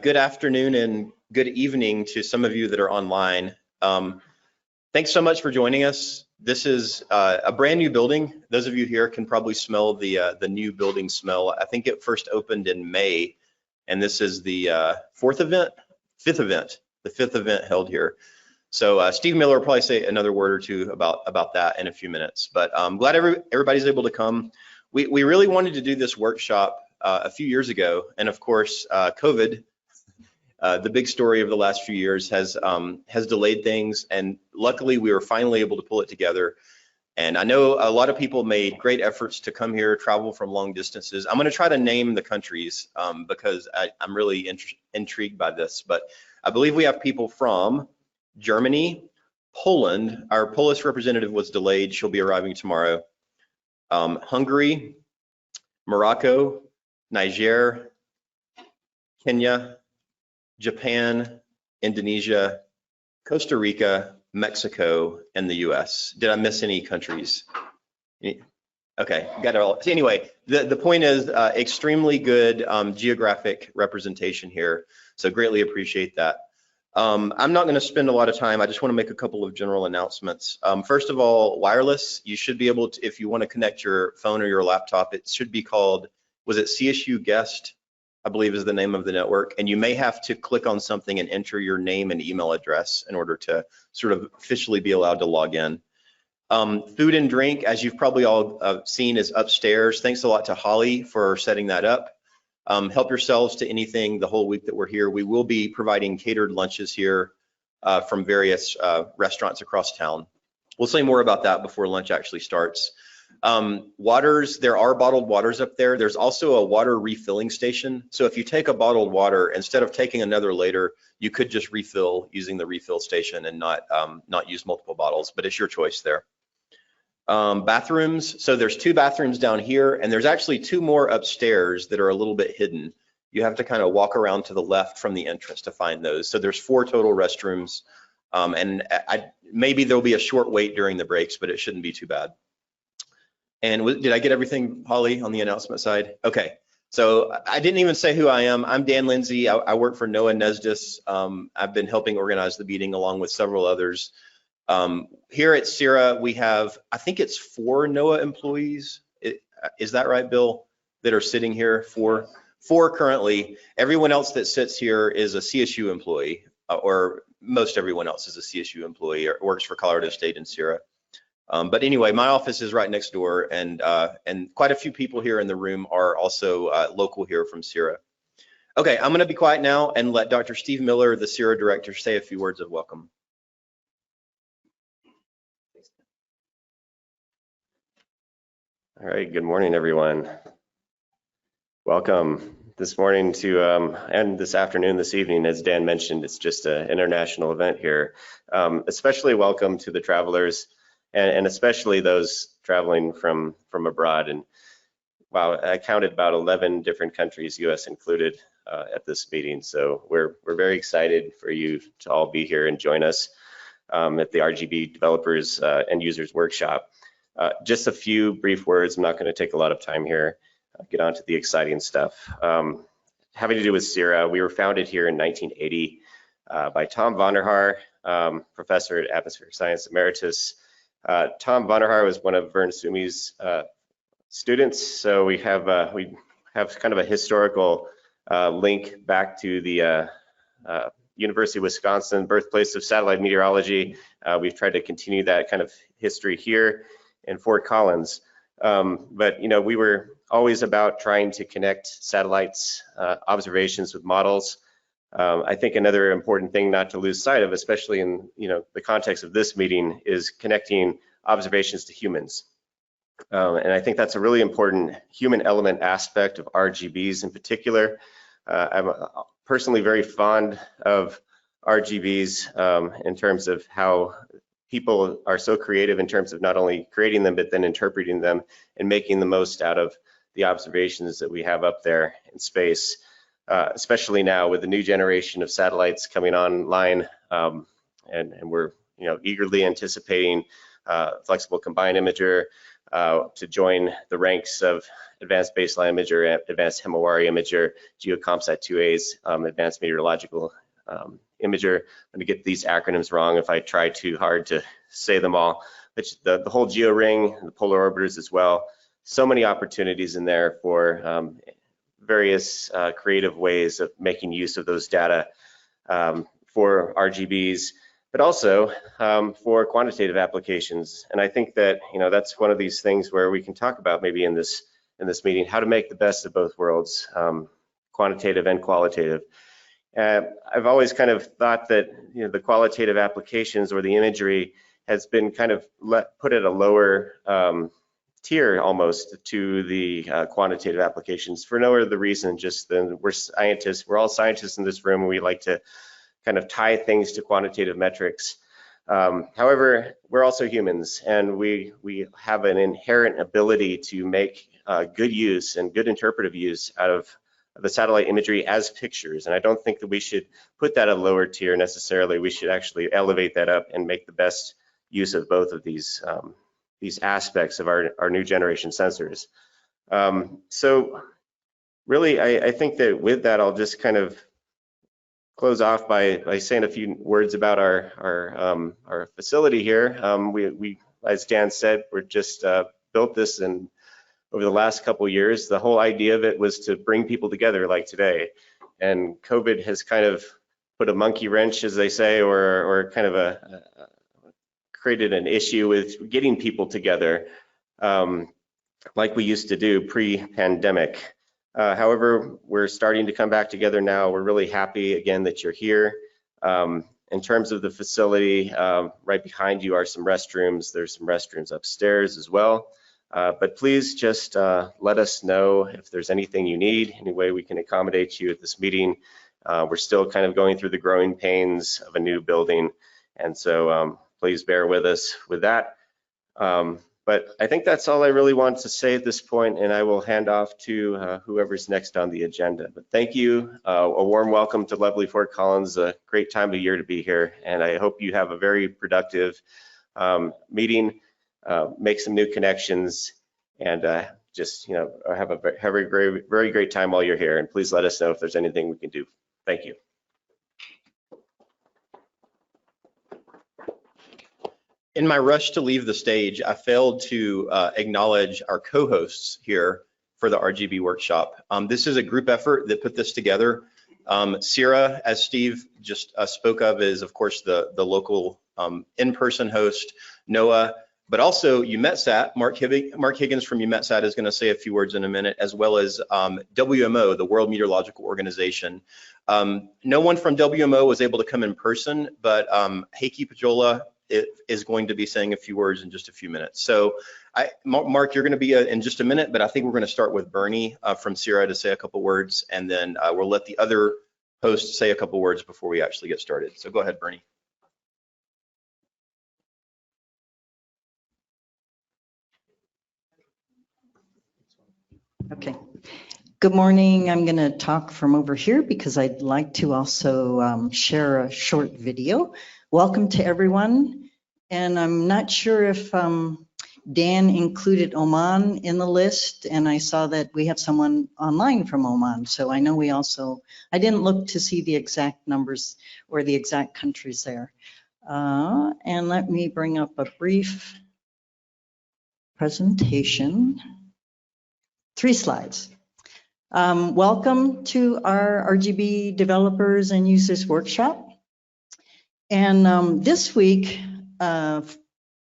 Good afternoon and good evening to some of you that are online. Thanks so much for joining us. This is a brand new building. Those of you here can probably smell the new building smell. I think it first opened in May, and this is the fifth event held here. So Steve Miller will probably say another word or two about that in a few minutes. But I'm glad everybody's able to come. We really wanted to do this workshop a few years ago, and of course, COVID. The big story of the last few years has delayed things, and luckily we were finally able to pull it together. And I know a lot of people made great efforts to come here, travel from long distances. I'm going to try to name the countries because I'm really intrigued by this. But I believe we have people from Germany, Poland. Our Polish representative was delayed. She'll be arriving tomorrow. Hungary, Morocco, Niger, Kenya, Japan, Indonesia, Costa Rica, Mexico, and the US. Did I miss any countries? Okay, got it all. So anyway, the point is extremely good geographic representation here. So greatly appreciate that. I'm not gonna spend a lot of time. I just wanna make a couple of general announcements. First of all, wireless, you should be able to, if you wanna connect your phone or your laptop, it should be called, was it CSU Guest? I believe is the name of the network, and you may have to click on something and enter your name and email address in order to sort of officially be allowed to log in. Food and drink, as you've probably all seen, is upstairs. Thanks a lot to Holly for setting that up. Help yourselves to anything the whole week that we're here. We will be providing catered lunches here from various restaurants across town. We'll say more about that before lunch actually starts. Waters, there are bottled waters up there. There's also a water refilling station. So if you take a bottled water, instead of taking another later, you could just refill using the refill station and not use multiple bottles, but it's your choice there. Bathrooms, so there's 2 bathrooms down here, and there's actually 2 more upstairs that are a little bit hidden. You have to kind of walk around to the left from the entrance to find those. So there's 4 total restrooms, and maybe there'll be a short wait during the breaks, but it shouldn't be too bad. And did I get everything, Holly, on the announcement side? Okay, so I didn't even say who I am. I'm Dan Lindsey. I work for NOAA NESDIS. I've been helping organize the meeting along with several others. Here at CIRA, we have, I think it's 4 NOAA employees. Is that right, Bill, that are sitting here? 4 currently. Everyone else that sits here is a CSU employee, or most everyone else is a CSU employee or works for Colorado State and CIRA. But anyway, my office is right next door, and quite a few people here in the room are also local here from CIRA. Okay, I'm going to be quiet now and let Dr. Steve Miller, the CIRA director, say a few words of welcome. All right, good morning, everyone. Welcome this morning to, and this afternoon, this evening. As Dan mentioned, it's just an international event here. Especially welcome to the travelers, and especially those traveling from abroad. And wow, I counted about 11 different countries, US included, at this meeting. So we're very excited for you to all be here and join us at the RGB Developers and Users Workshop. Just a few brief words. I'm not going to take a lot of time here. Get on to the exciting stuff. Having to do with CIRA, we were founded here in 1980 by Tom Vonderhaar, professor at Atmospheric Science Emeritus. Tom Vonderhaar was one of Vern Sumi's students, so we have kind of a historical link back to the University of Wisconsin, birthplace of satellite meteorology. We've tried to continue that kind of history here in Fort Collins, but you know, we were always about trying to connect satellites observations with models. I think another important thing not to lose sight of, especially in the context of this meeting, is connecting observations to humans. And I think that's a really important human element aspect of RGBs in particular. I'm personally very fond of RGBs in terms of how people are so creative in terms of not only creating them, but then interpreting them and making the most out of the observations that we have up there in space. Especially now with the new generation of satellites coming online, and we're eagerly anticipating flexible combined imager, to join the ranks of Advanced Baseline Imager, Advanced Himawari Imager, GeoComSat 2A's Advanced Meteorological Imager. I'm going to get these acronyms wrong if I try too hard to say them all. But the whole GeoRing, the polar orbiters as well. So many opportunities in there for various creative ways of making use of those data for RGBs, but also for quantitative applications. And I think that that's one of these things where we can talk about maybe in this meeting how to make the best of both worlds, quantitative and qualitative. I've always kind of thought that the qualitative applications or the imagery has been kind of put at a lower tier almost to the quantitative applications for no other reason just than we're scientists. We're all scientists in this room, and we like to kind of tie things to quantitative metrics. However, we're also humans, and we have an inherent ability to make good use and good interpretive use out of the satellite imagery as pictures. And I don't think that we should put that at a lower tier necessarily. We should actually elevate that up and make the best use of both of these aspects of our new generation sensors. So really, I think that with that, I'll just kind of close off by saying a few words about our facility here. We, as Dan said, we're just built this over the last couple of years. The whole idea of it was to bring people together like today. And COVID has kind of put a monkey wrench, as they say, or kind of created an issue with getting people together like we used to do pre-pandemic. However, we're starting to come back together now. We're really happy again that you're here. In terms of the facility, right behind you are some restrooms. There's some restrooms upstairs as well. But please just let us know if there's anything you need, any way we can accommodate you at this meeting. We're still kind of going through the growing pains of a new building, and so please bear with us with that. But I think that's all I really want to say at this point, and I will hand off to whoever's next on the agenda. But thank you. A warm welcome to lovely Fort Collins. A great time of year to be here, and I hope you have a very productive meeting, make some new connections, and just have a very great time while you're here. And please let us know if there's anything we can do. Thank you. In my rush to leave the stage, I failed to acknowledge our co-hosts here for the RGB workshop. This is a group effort that put this together. CIRA, as Steve just spoke of, is of course the local in-person host. NOAA, but also EUMETSAT. Mark Higgins from EUMETSAT is going to say a few words in a minute, as well as WMO, the World Meteorological Organization. No one from WMO was able to come in person, but Heikki Pohjola is going to be saying a few words in just a few minutes. So Mark, you're going to be in just a minute, but I think we're going to start with Bernie from CIRA to say a couple words, and then we'll let the other hosts say a couple words before we actually get started. So go ahead, Bernie. Okay. Good morning. I'm going to talk from over here because I'd like to also share a short video. Welcome to everyone. And I'm not sure if Dan included Oman in the list, and I saw that we have someone online from Oman. So I know we also, I didn't look to see the exact numbers or the exact countries there. And let me bring up a brief presentation. 3 slides. Welcome to our RGB developers and users workshop. And this week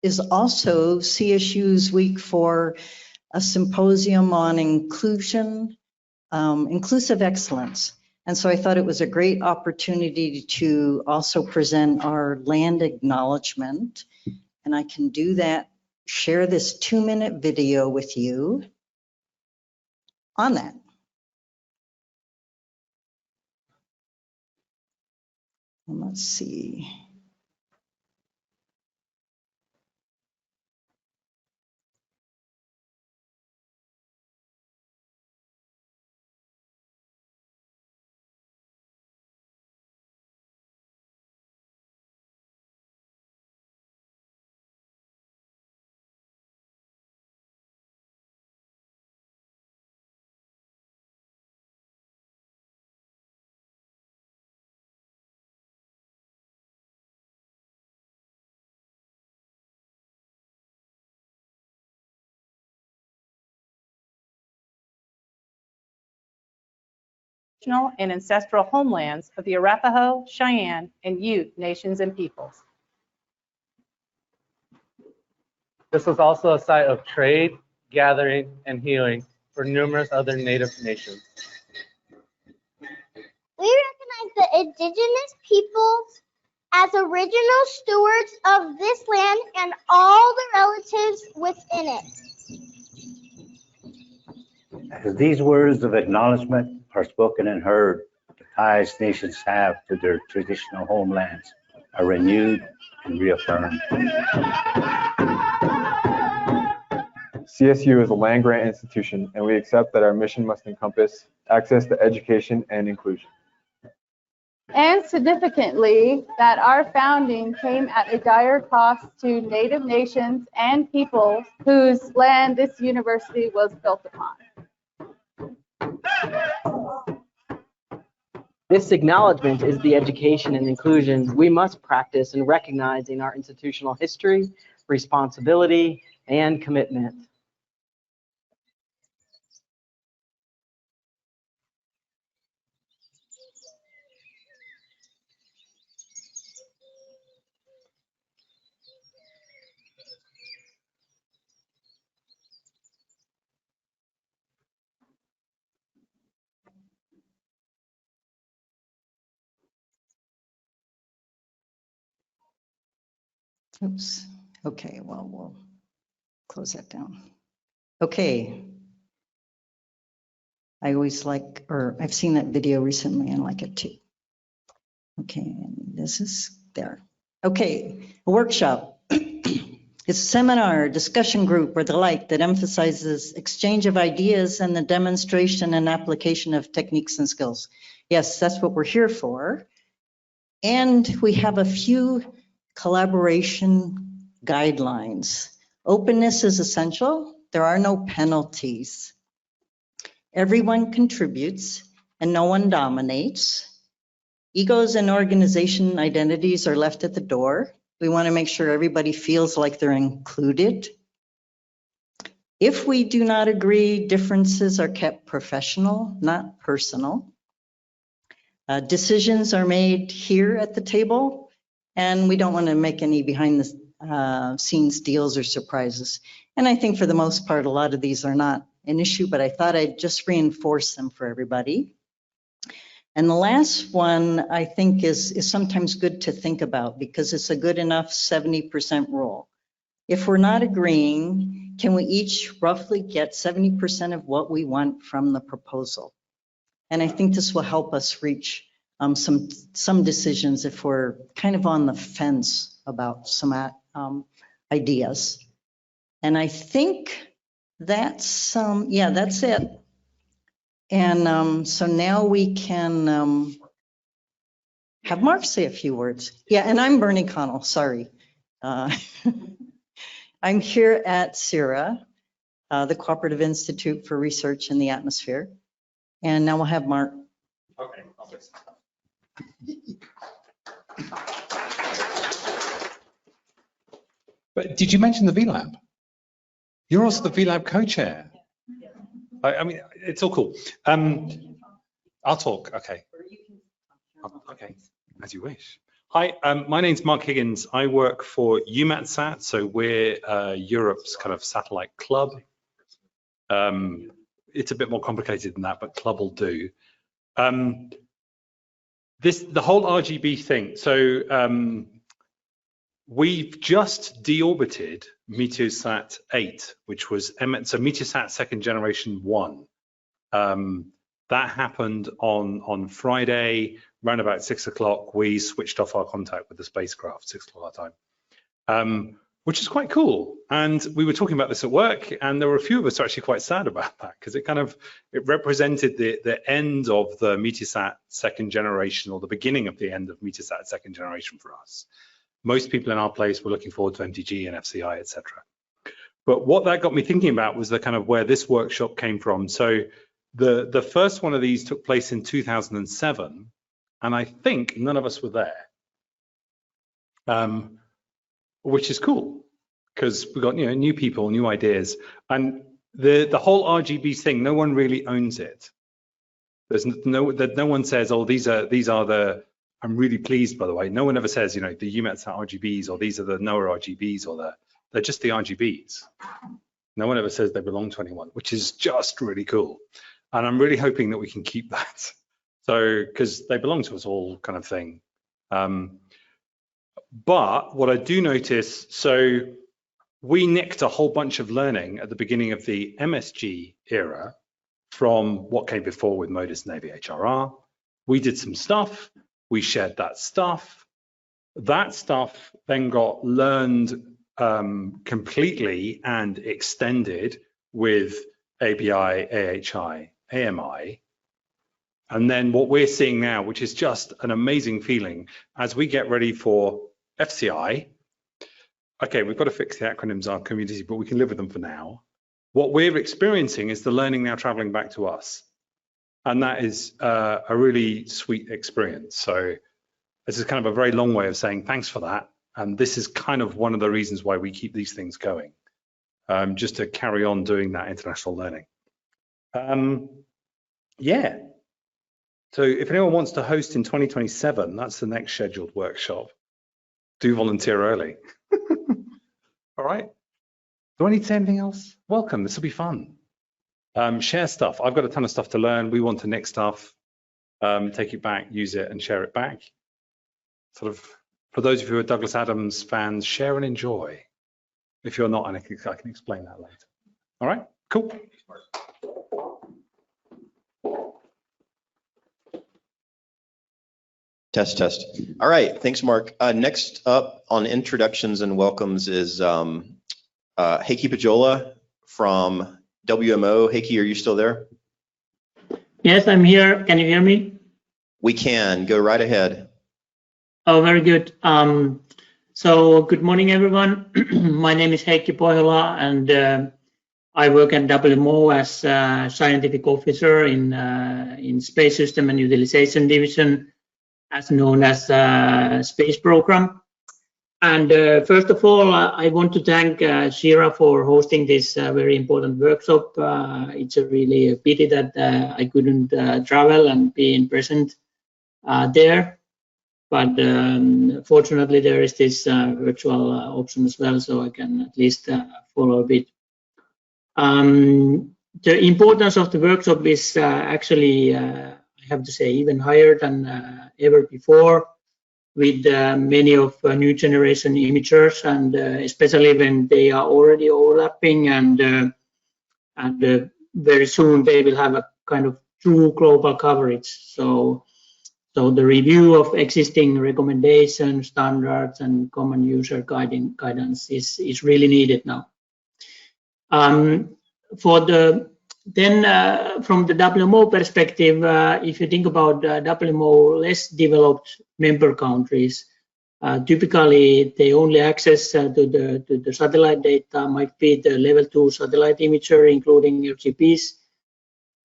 is also CSU's week for a symposium on inclusive excellence. And so I thought it was a great opportunity to also present our land acknowledgement. And I can do that, share this 2-minute video with you on that. And let's see. traditional and ancestral homelands of the Arapaho, Cheyenne, and Ute nations and peoples. This was also a site of trade, gathering, and healing for numerous other Native nations. We recognize the indigenous peoples as original stewards of this land and all the relatives within it. As these words of acknowledgement are spoken and heard, the ties nations have to their traditional homelands are renewed and reaffirmed. CSU is a land-grant institution, and we accept that our mission must encompass access to education and inclusion. And significantly, that our founding came at a dire cost to Native nations and peoples whose land this university was built upon. This acknowledgement is the education and inclusion we must practice in recognizing our institutional history, responsibility, and commitment. Oops. Okay, well, we'll close that down. Okay. I always like, or I've seen that video recently and like it too. Okay, and this is there. Okay, a workshop. It's a seminar, discussion group, or the like that emphasizes exchange of ideas and the demonstration and application of techniques and skills. Yes, that's what we're here for. And we have a few collaboration guidelines. Openness is essential. There are no penalties. Everyone contributes and no one dominates. Egos and organization identities are left at the door. We want to make sure everybody feels like they're included. If we do not agree, differences are kept professional, not personal. Decisions are made here at the table, and we don't want to make any behind the scenes deals or surprises. And I think for the most part, a lot of these are not an issue, but I thought I'd just reinforce them for everybody. And the last one I think is sometimes good to think about because it's a good enough 70% rule. If we're not agreeing, can we each roughly get 70% of what we want from the proposal? And I think this will help us reach some decisions if we're kind of on the fence about some ideas. And I think that's, yeah, that's it. And so now we can have Mark say a few words. Yeah, and I'm Bernie Connell, sorry. I'm here at CIRA, the Cooperative Institute for Research in the Atmosphere. And now we'll have Mark. Okay, I'll fix it. But did you mention the VLab? You're also the VLab co-chair. I mean, it's all cool. I'll talk, okay. Okay, as you wish. Hi, my name's Mark Higgins. I work for EUMETSAT, so we're Europe's kind of satellite club. It's a bit more complicated than that, but club will do. The whole RGB thing, so we've just deorbited METEOSAT 8, which was so METEOSAT second generation 1. That happened on Friday, around about 6 o'clock. We switched off our contact with the spacecraft, 6 o'clock our time, which is quite cool. And we were talking about this at work, and there were a few of us actually quite sad about that because it represented the end of the METEOSAT second generation, or the beginning of the end of METEOSAT second generation for us. Most people in our place were looking forward to MTG and FCI, etc. But what that got me thinking about was the kind of where this workshop came from. So the first one of these took place in 2007, and I think none of us were there, which is cool because we got new people, new ideas, and the whole RGB thing. No one really owns it. There's no one says, oh, these are the, I'm really pleased, by the way. No one ever says, you know, the EUMETSAT RGBs, or these are the NOAA RGBs, or they're just the RGBs. No one ever says they belong to anyone, which is just really cool. And I'm really hoping that we can keep that. So, because they belong to us all, kind of thing. But what I do notice, so we nicked a whole bunch of learning at the beginning of the MSG era from what came before with MODIS Navy HRR. We did some stuff, we shared that stuff. That stuff then got learned completely and extended with ABI, AHI, AMI. And then what we're seeing now, which is just an amazing feeling, as we get ready for FCI, okay, we've got to fix the acronyms, our community, but we can live with them for now. What we're experiencing is the learning now traveling back to us. And that is a really sweet experience. So this is kind of a very long way of saying thanks for that. And this is kind of one of the reasons why we keep these things going, just to carry on doing that international learning. Yeah. So if anyone wants to host in 2027, that's the next scheduled workshop. Do volunteer early. All right. Do I need to say anything else? Welcome. This will be fun. Share stuff. I've got a ton of stuff to learn. We want to nick stuff, take it back, use it, and share it back. Sort of, for those of you who are Douglas Adams fans, share and enjoy. If you're not, I can explain that later. All right, cool. Test, test. All right, thanks, Mark. Next up on introductions and welcomes is Heikki Pohjola from WMO. Heikki, are you still there? Yes, I'm here. Can you hear me? We can. Go right ahead. Oh, very good. So good morning, everyone. My name is Heikki Pohjola, and I work at WMO as a scientific officer in Space System and Utilization Division, as known as Space Program. And first of all, I want to thank CIRA for hosting this very important workshop. It's a really pity that I couldn't travel and be in present there. But fortunately, there is this virtual option as well, so I can at least follow a bit. The importance of the workshop is actually, I have to say, even higher than ever before, with many of new generation imagers, and especially when they are already overlapping, and very soon they will have a kind of true global coverage. So the review of existing recommendations, standards, and common user guidance is really needed now. From the WMO perspective, if you think about WMO less developed member countries, typically the only access to the satellite data might be the level 2 satellite imager, including RGBs.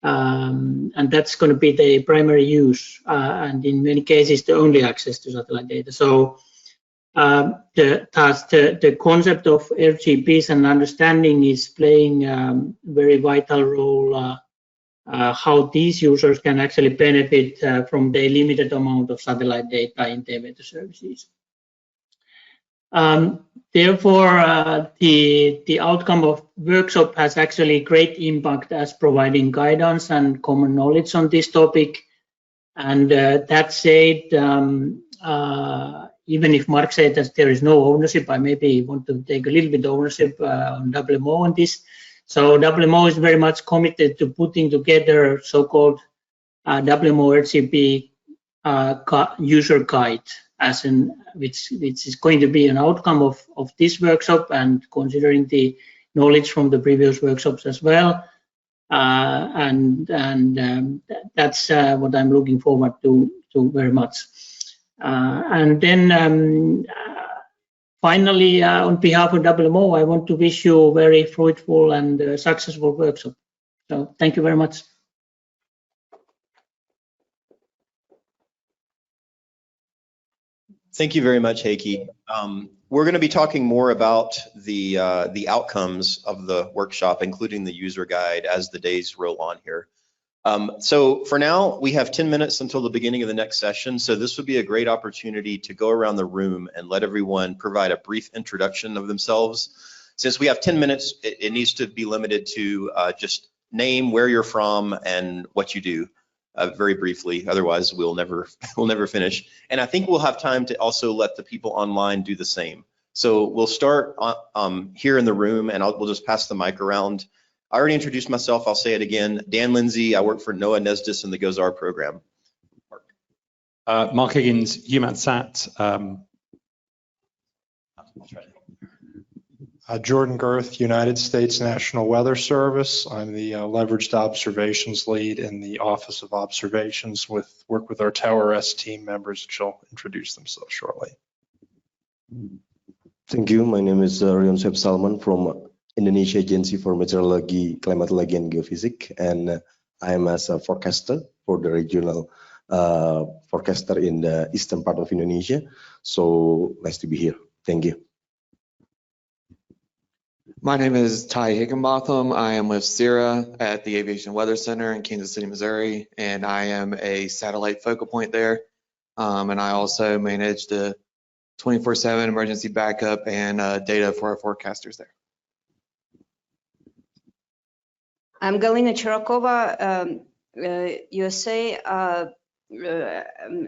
And that's going to be the primary use, and in many cases the only access to satellite data. So the concept of RGBs and understanding is playing a very vital role, how these users can actually benefit from the limited amount of satellite data in their weather services. Therefore, the outcome of workshop has actually great impact as providing guidance and common knowledge on this topic. And that said, even if Mark said that there is no ownership, I maybe want to take a little bit of ownership on WMO on this. So WMO is very much committed to putting together so-called WMO RGB user guide, as in which is going to be an outcome of this workshop, and considering the knowledge from the previous workshops as well. That's what I'm looking forward to very much. And then finally, on behalf of WMO, I want to wish you a very fruitful and successful workshop. So thank you very much. Thank you very much, Heikki. We're going to be talking more about the outcomes of the workshop, including the user guide, as the days roll on here. So for now, we have 10 minutes until the beginning of the next session. So this would be a great opportunity to go around the room and let everyone provide a brief introduction of themselves. Since we have 10 minutes, it needs to be limited to just name, where you're from, and what you do very briefly. Otherwise, we'll never finish. And I think we'll have time to also let the people online do the same. So we'll start here in the room, and we'll just pass the mic around. I already introduced myself. I'll say it again. Dan Lindsey. I work for NOAA NESDIS in the GOES-R program. Mark Higgins, EUMETSAT. Jordan Girth, United States National Weather Service. I'm the Leveraged Observations Lead in the Office of Observations, work with our Tower S team members, which will introduce themselves shortly. Thank you. My name is Rion Sep Salman from Indonesia Agency for Meteorology, Climatology, and Geophysics, and I am as a forecaster for the regional forecaster in the eastern part of Indonesia. So nice to be here. Thank you. My name is Ty Higginbotham. I am with CIRA at the Aviation Weather Center in Kansas City, Missouri, and I am a satellite focal point there. And I also manage the 24/7 emergency backup and data for our forecasters there. I'm Galina Chirakova, USA.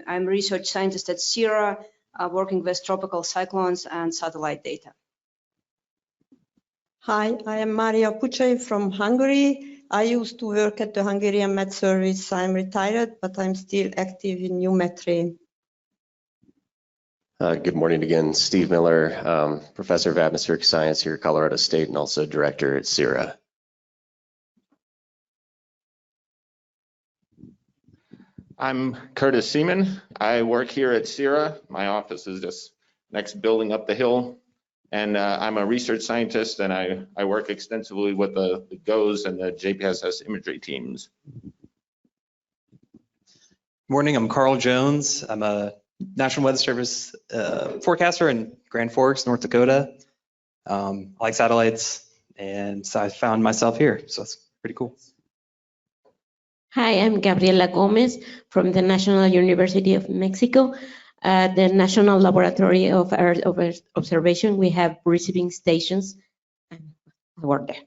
I'm research scientist at CIRA, working with tropical cyclones and satellite data. Hi, I am Maria Pucei from Hungary. I used to work at the Hungarian Met Service. I'm retired, but I'm still active in EUMETSAT. Good morning again. Steve Miller, Professor of Atmospheric Science here at Colorado State and also Director at CIRA. I'm Curtis Seaman. I work here at CIRA. My office is just next building up the hill. And I'm a research scientist, and I work extensively with the GOES and the JPSS imagery teams. Morning, I'm Carl Jones. I'm a National Weather Service forecaster in Grand Forks, North Dakota. I like satellites, and so I found myself here, so it's pretty cool. Hi, I'm Gabriela Gomez from the National University of Mexico. At the National Laboratory of Earth Observation, we have receiving stations. I work there.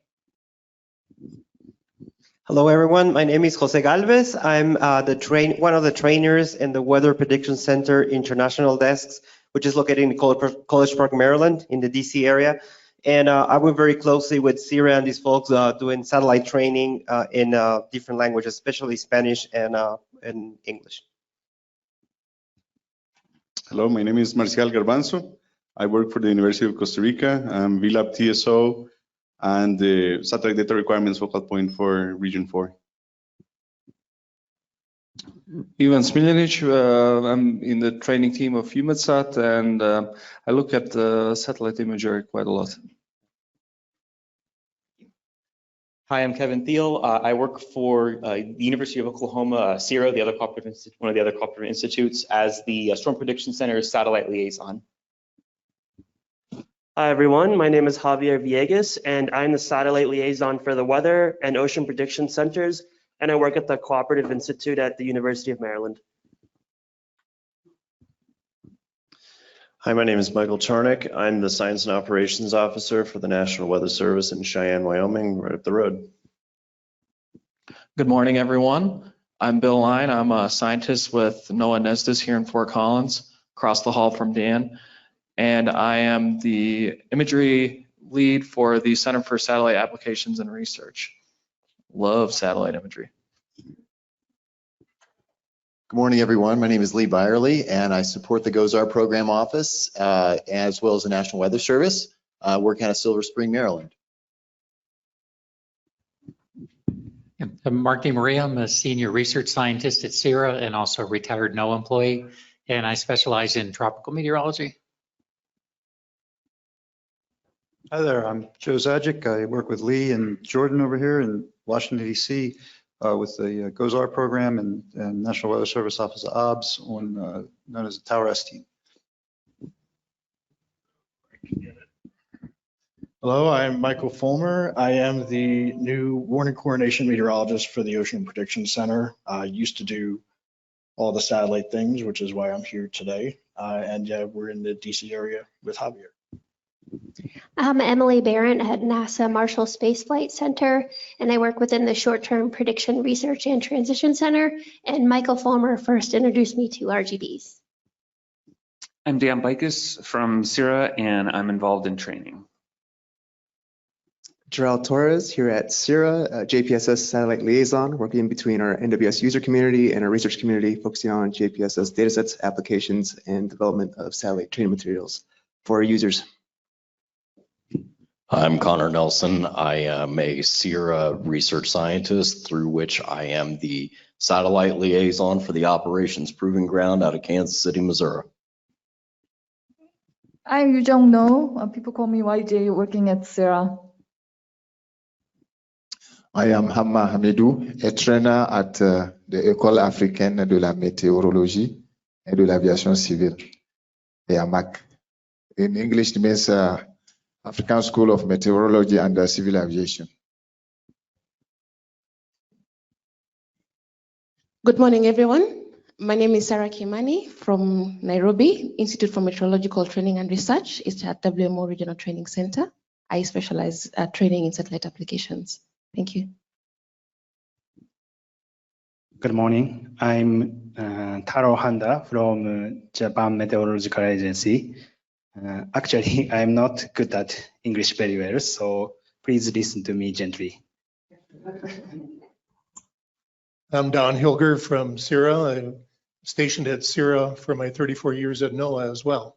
Hello, everyone. My name is Jose Galvez. I'm one of the trainers in the Weather Prediction Center International Desks, which is located in College Park, Maryland, in the DC area. And I work very closely with CIRA and these folks doing satellite training in different languages, especially Spanish and English. Hello, my name is Marcial Garbanzo. I work for the University of Costa Rica. I'm VLAB TSO and the Satellite Data Requirements Focal Point for Region 4. Ivan Smiljanic, I'm in the training team of EUMETSAT, and I look at satellite imagery quite a lot. Hi, I'm Kevin Thiel. I work for the University of Oklahoma, CIRA, one of the other cooperative institutes, as the Storm Prediction Center's satellite liaison. Hi, everyone. My name is Javier Villegas, and I'm the satellite liaison for the Weather and Ocean Prediction Centers, and I work at the Cooperative Institute at the University of Maryland. Hi, my name is Michael Charnick. I'm the Science and Operations Officer for the National Weather Service in Cheyenne, Wyoming, right up the road. Good morning, everyone. I'm Bill Line. I'm a scientist with NOAA NESDIS here in Fort Collins, across the hall from Dan. And I am the imagery lead for the Center for Satellite Applications and Research. Love satellite imagery. Good morning, everyone. My name is Lee Byerly, and I support the GOES-R program office, as well as the National Weather Service, working out of Silver Spring, Maryland. I'm Mark DeMaria. I'm a senior research scientist at CIRA and also a retired NOAA employee, and I specialize in tropical meteorology. Hi there, I'm Joe Zajic. I work with Lee and Jordan over here in Washington, D.C. With the GOES-R program and National Weather Service Office of OBS, known as the Tower S team. Hello, I'm Michael Fulmer. I am the new warning coordination meteorologist for the Ocean Prediction Center. I used to do all the satellite things, which is why I'm here today. And yeah, we're in the DC area with Javier. I'm Emily Barron at NASA Marshall Space Flight Center, and I work within the Short-Term Prediction Research and Transition Center. And Michael Fulmer first introduced me to RGBs. I'm Dan Bikes from CIRA, and I'm involved in training. Gerald Torres here at CIRA, JPSS Satellite Liaison, working between our NWS user community and our research community, focusing on JPSS datasets, applications, and development of satellite training materials for our users. I'm Connor Nelson. I am a CIRA research scientist, through which I am the satellite liaison for the Operations Proving Ground out of Kansas City, Missouri. I'm Yu Jong No. People call me YJ, working at CIRA. I am Hamma Hamidou, a trainer at the École Africaine de la Météorologie et de l'Aviation Civile, EAMAC. In English, it means African School of Meteorology and Civil Aviation. Good morning, everyone. My name is Sarah Kimani from Nairobi, Institute for Meteorological Training and Research. It's at WMO Regional Training Center. I specialize at training in satellite applications. Thank you. Good morning. I'm Taro Handa from Japan Meteorological Agency. Actually, I'm not good at English very well, so please listen to me gently. I'm Don Hilger from CIRA. I'm stationed at CIRA for my 34 years at NOAA as well.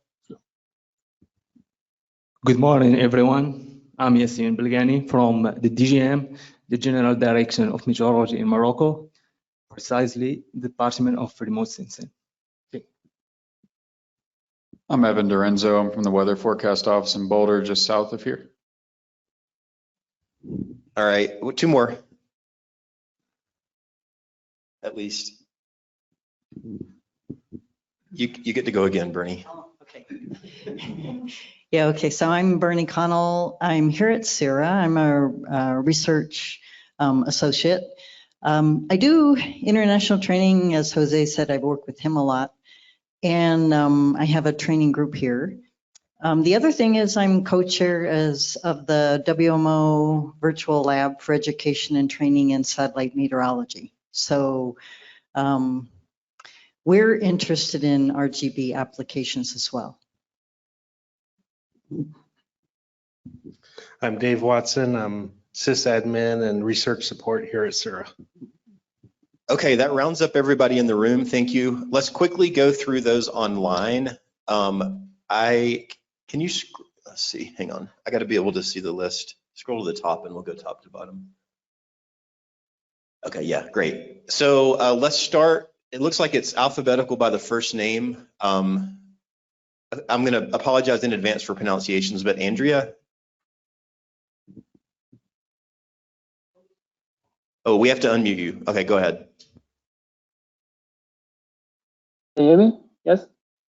Good morning, everyone. I'm Yassine Belghani from the DGM, the General Direction of Meteorology in Morocco, precisely the Department of Remote Sensing. Okay. I'm Evan Dorenzo. I'm from the Weather Forecast Office in Boulder, just south of here. All right, two more. At least. You get to go again, Bernie. Oh, okay. Yeah, okay, so I'm Bernie Connell. I'm here at CIRA. I'm a research associate. I do international training, as Jose said. I've worked with him a lot, and I have a training group here. The other thing is I'm co-chair of the WMO Virtual Lab for Education and Training in Satellite Meteorology. So we're interested in RGB applications as well. I'm Dave Watson. I'm sysadmin and research support here at CIRA. Okay, that rounds up everybody in the room. Thank you. Let's quickly go through those online. Let's see, hang on. I got to be able to see the list. Scroll to the top and we'll go top to bottom. Okay, yeah, great. So let's start. It looks like it's alphabetical by the first name. I'm going to apologize in advance for pronunciations, but Andrea. Oh, we have to unmute you. Okay, go ahead. Can you hear me? Yes?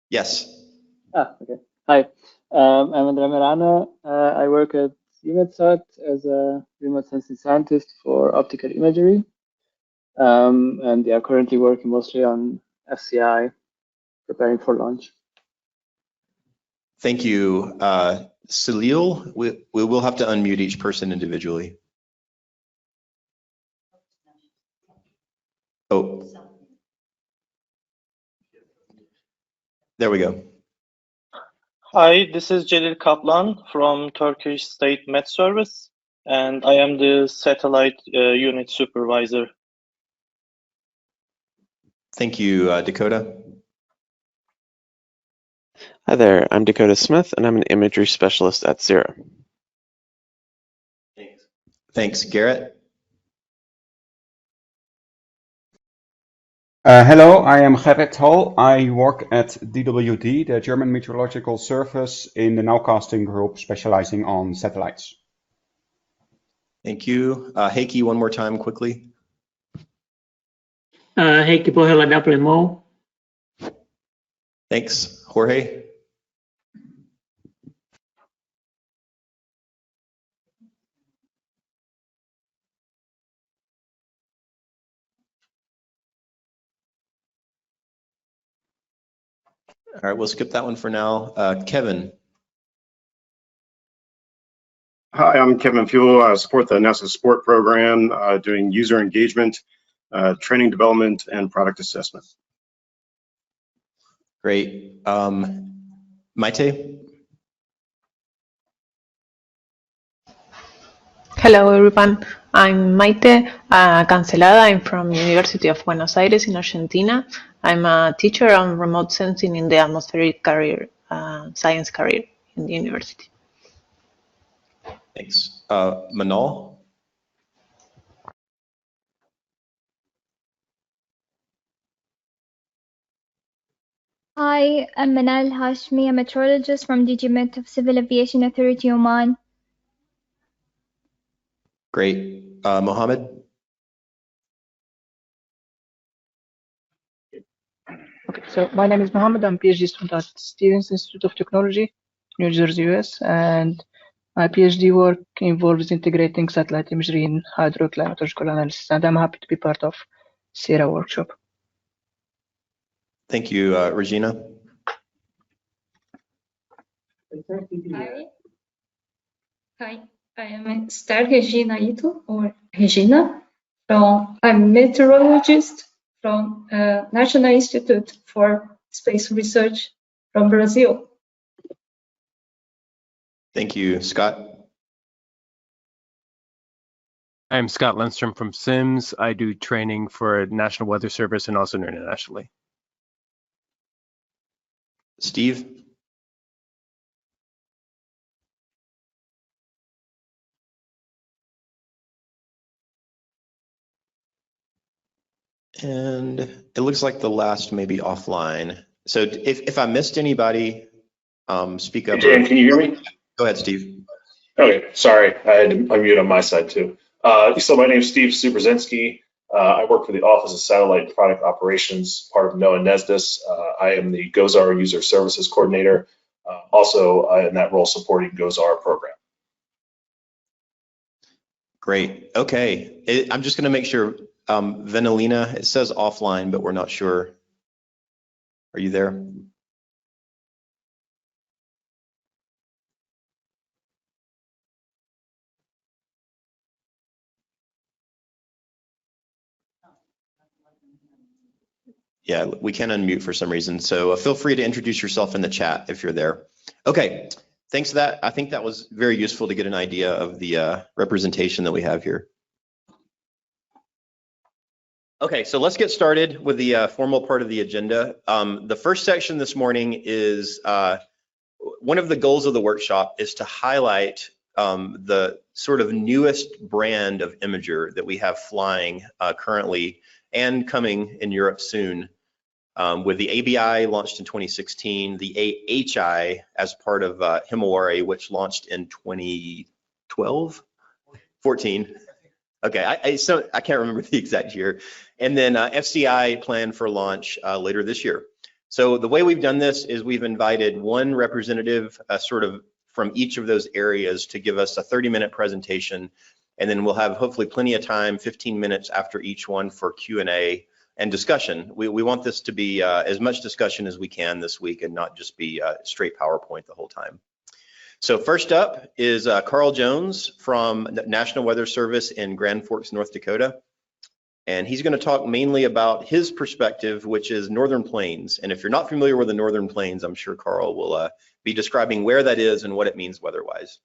Yes. Okay. Hi, I'm Andrea Merano. I work at EUMETSAT as a remote sensing scientist for optical imagery. And yeah, currently working mostly on FCI, preparing for launch. Thank you. Salil, we will have to unmute each person individually. Oh, there we go. Hi, this is Celil Kaplan from Turkish State Met Service, and I am the satellite unit supervisor. Thank you, Dakota. Hi there, I'm Dakota Smith, and I'm an imagery specialist at CIRA. Thanks, Garrett. Hello, I am Gerrit Hall. I work at DWD, the German Meteorological Service, in the nowcasting group specializing on satellites. Thank you. Heikki, one more time quickly. Heikki Pohjola, WMO. Thanks. Jorge? All right, we'll skip that one for now. Kevin. Hi, I'm Kevin Fuel. I support the NASA Support Program, doing user engagement, training development, and product assessment. Great. Maite? Hello everyone, I'm Maite Cancelada. I'm from University of Buenos Aires in Argentina. I'm a teacher on remote sensing in the atmospheric career, science career in the university. Thanks. Manal? Hi, I'm Manal Hashmi, a meteorologist from DGMET of Civil Aviation Authority Oman. Great. Mohammed? Okay, so my name is Mohammed. I'm a PhD student at Stevens Institute of Technology, New Jersey, US, and my PhD work involves integrating satellite imagery in hydroclimatological analysis, and I'm happy to be part of CIRA workshop. Thank you, Regina. Hi, I am Star Regina Ito, or Regina. I'm a meteorologist from National Institute for Space Research from Brazil. Thank you, Scott. I'm Scott Lindstrom from SIMS. I do training for National Weather Service and also internationally. Steve? And it looks like the last may be offline. So if I missed anybody, speak up. Dan, can you hear me? Go ahead, Steve. Okay, sorry, I had to unmute on my side too. So my name is Steve Subrzinski. I work for the Office of Satellite Product Operations, part of NOAA NESDIS. I am the GOES-R User Services Coordinator, also in that role supporting GOES-R program. Great. Okay. I'm just going to make sure, Venelina, it says offline, but we're not sure. Are you there? Yeah, we can unmute for some reason. So feel free to introduce yourself in the chat if you're there. Okay, thanks for that. I think that was very useful to get an idea of the representation that we have here. Okay, so let's get started with the formal part of the agenda. The first section this morning is one of the goals of the workshop is to highlight the sort of newest brand of imager that we have flying currently and coming in Europe soon. With the ABI launched in 2016, the AHI as part of Himawari, which launched in 2012, 14. Okay, I can't remember the exact year. And then FCI planned for launch later this year. So the way we've done this is we've invited one representative sort of from each of those areas to give us a 30-minute presentation. And then we'll have hopefully plenty of time, 15 minutes after each one for Q&A and discussion. We want this to be as much discussion as we can this week and not just be straight PowerPoint the whole time. So first up is Carl Jones from National Weather Service in Grand Forks, North Dakota. And he's going to talk mainly about his perspective, which is Northern Plains. And if you're not familiar with the Northern Plains, I'm sure Carl will be describing where that is and what it means weather-wise.